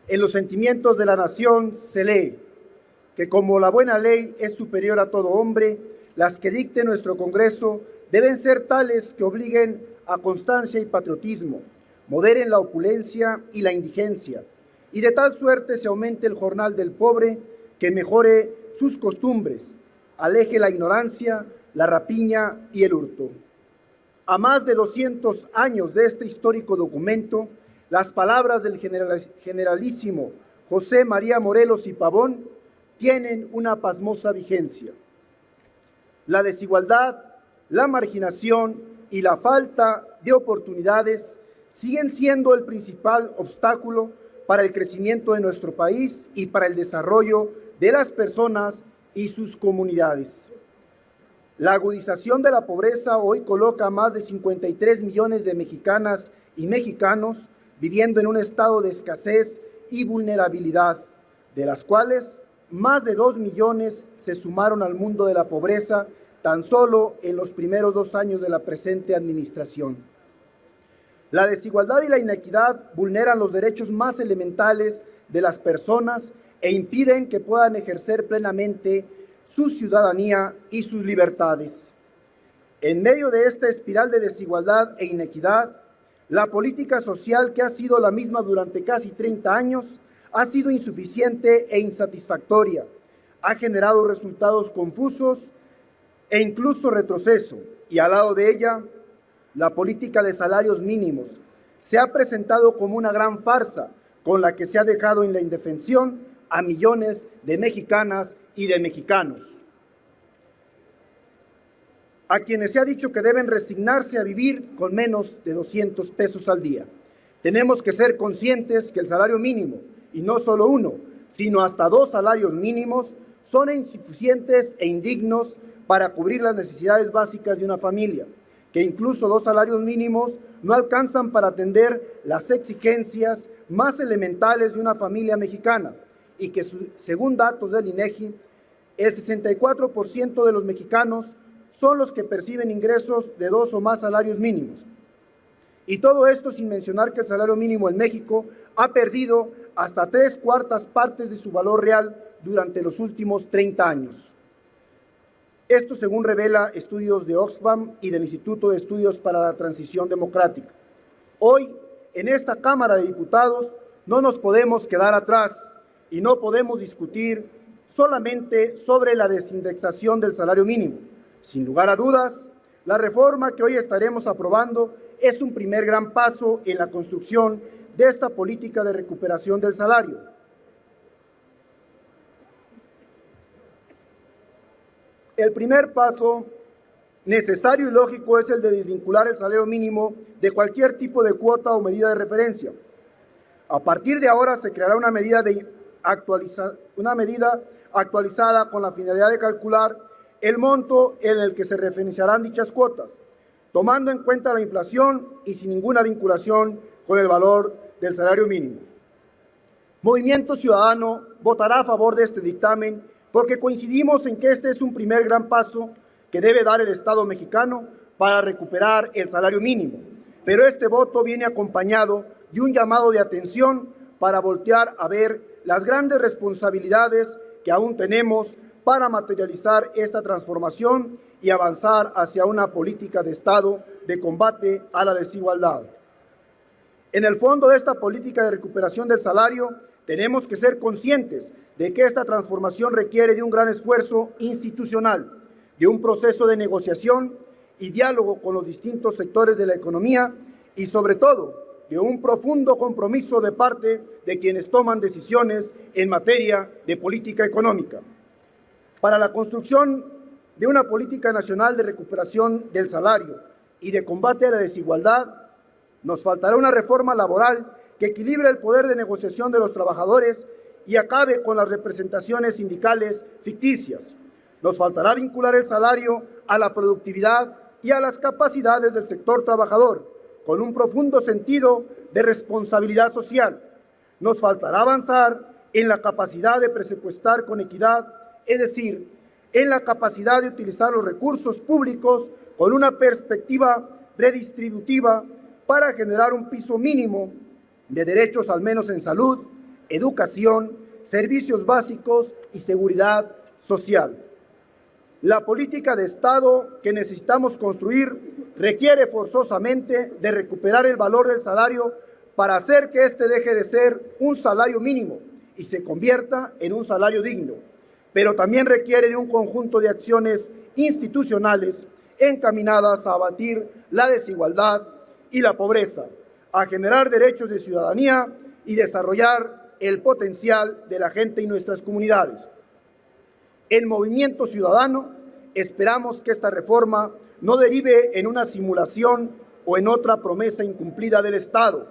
En los sentimientos de la nación se lee que como la buena ley es superior a todo hombre, las que dicte nuestro Congreso deben ser tales que obliguen a constancia y patriotismo, moderen la opulencia y la indigencia, y de tal suerte se aumente el jornal del pobre, que mejore sus costumbres, aleje la ignorancia, la rapiña y el hurto. A más de 200 años de este histórico documento, las palabras del generalísimo José María Morelos y Pavón tienen una pasmosa vigencia. La desigualdad, la marginación y la falta de oportunidades siguen siendo el principal obstáculo para el crecimiento de nuestro país y para el desarrollo de las personas y sus comunidades. La agudización de la pobreza hoy coloca a más de 53 millones de mexicanas y mexicanos viviendo en un estado de escasez y vulnerabilidad, de las cuales más de 2 millones se sumaron al mundo de la pobreza tan solo en los primeros 2 años de la presente administración. La desigualdad y la inequidad vulneran los derechos más elementales de las personas e impiden que puedan ejercer plenamente su ciudadanía y sus libertades. En medio de esta espiral de desigualdad e inequidad, la política social, que ha sido la misma durante casi 30 años, ha sido insuficiente e insatisfactoria, ha generado resultados confusos e incluso retroceso, y al lado de ella, la política de salarios mínimos se ha presentado como una gran farsa con la que se ha dejado en la indefensión a millones de mexicanas y de mexicanos, a quienes se ha dicho que deben resignarse a vivir con menos de 200 pesos al día. Tenemos que ser conscientes que el salario mínimo, y no solo uno, sino hasta 2 salarios mínimos, son insuficientes e indignos para cubrir las necesidades básicas de una familia, que incluso 2 salarios mínimos no alcanzan para atender las exigencias más elementales de una familia mexicana, y que según datos del INEGI, el 64% de los mexicanos son los que perciben ingresos de 2 o más salarios mínimos. Y todo esto sin mencionar que el salario mínimo en México ha perdido hasta 3/4 partes de su valor real durante los últimos 30 años. Esto según revela estudios de Oxfam y del Instituto de Estudios para la Transición Democrática. Hoy, en esta Cámara de Diputados, no nos podemos quedar atrás y no podemos discutir solamente sobre la desindexación del salario mínimo. Sin lugar a dudas, la reforma que hoy estaremos aprobando es un primer gran paso en la construcción de esta política de recuperación del salario. El primer paso necesario y lógico es el de desvincular el salario mínimo de cualquier tipo de cuota o medida de referencia. A partir de ahora se creará una medida actualizada con la finalidad de calcular el monto en el que se referenciarán dichas cuotas, tomando en cuenta la inflación y sin ninguna vinculación con el valor del salario mínimo. Movimiento Ciudadano votará a favor de este dictamen porque coincidimos en que este es un primer gran paso que debe dar el Estado mexicano para recuperar el salario mínimo, pero este voto viene acompañado de un llamado de atención para voltear a ver las grandes responsabilidades que aún tenemos para materializar esta transformación y avanzar hacia una política de Estado de combate a la desigualdad. En el fondo de esta política de recuperación del salario, tenemos que ser conscientes de que esta transformación requiere de un gran esfuerzo institucional, de un proceso de negociación y diálogo con los distintos sectores de la economía y, sobre todo, de un profundo compromiso de parte de quienes toman decisiones en materia de política económica. Para la construcción de una política nacional de recuperación del salario y de combate a la desigualdad, nos faltará una reforma laboral que equilibre el poder de negociación de los trabajadores y acabe con las representaciones sindicales ficticias. Nos faltará vincular el salario a la productividad y a las capacidades del sector trabajador, con un profundo sentido de responsabilidad social. Nos faltará avanzar en la capacidad de presupuestar con equidad, es decir, en la capacidad de utilizar los recursos públicos con una perspectiva redistributiva para generar un piso mínimo de derechos, al menos en salud, educación, servicios básicos y seguridad social. La política de Estado que necesitamos construir requiere forzosamente de recuperar el valor del salario para hacer que éste deje de ser un salario mínimo y se convierta en un salario digno, pero también requiere de un conjunto de acciones institucionales encaminadas a abatir la desigualdad y la pobreza, a generar derechos de ciudadanía y desarrollar el potencial de la gente y nuestras comunidades. En Movimiento Ciudadano esperamos que esta reforma no derive en una simulación o en otra promesa incumplida del Estado.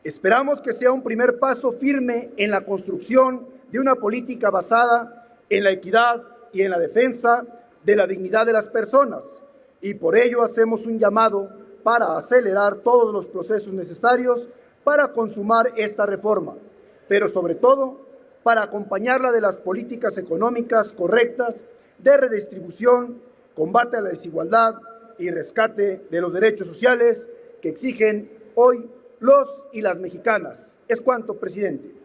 Esperamos que sea un primer paso firme en la construcción de una política basada en la equidad y en la defensa de la dignidad de las personas, y por ello hacemos un llamado para acelerar todos los procesos necesarios para consumar esta reforma, pero sobre todo para acompañarla de las políticas económicas correctas de redistribución, combate a la desigualdad y rescate de los derechos sociales que exigen hoy los y las mexicanas. Es cuanto, presidente.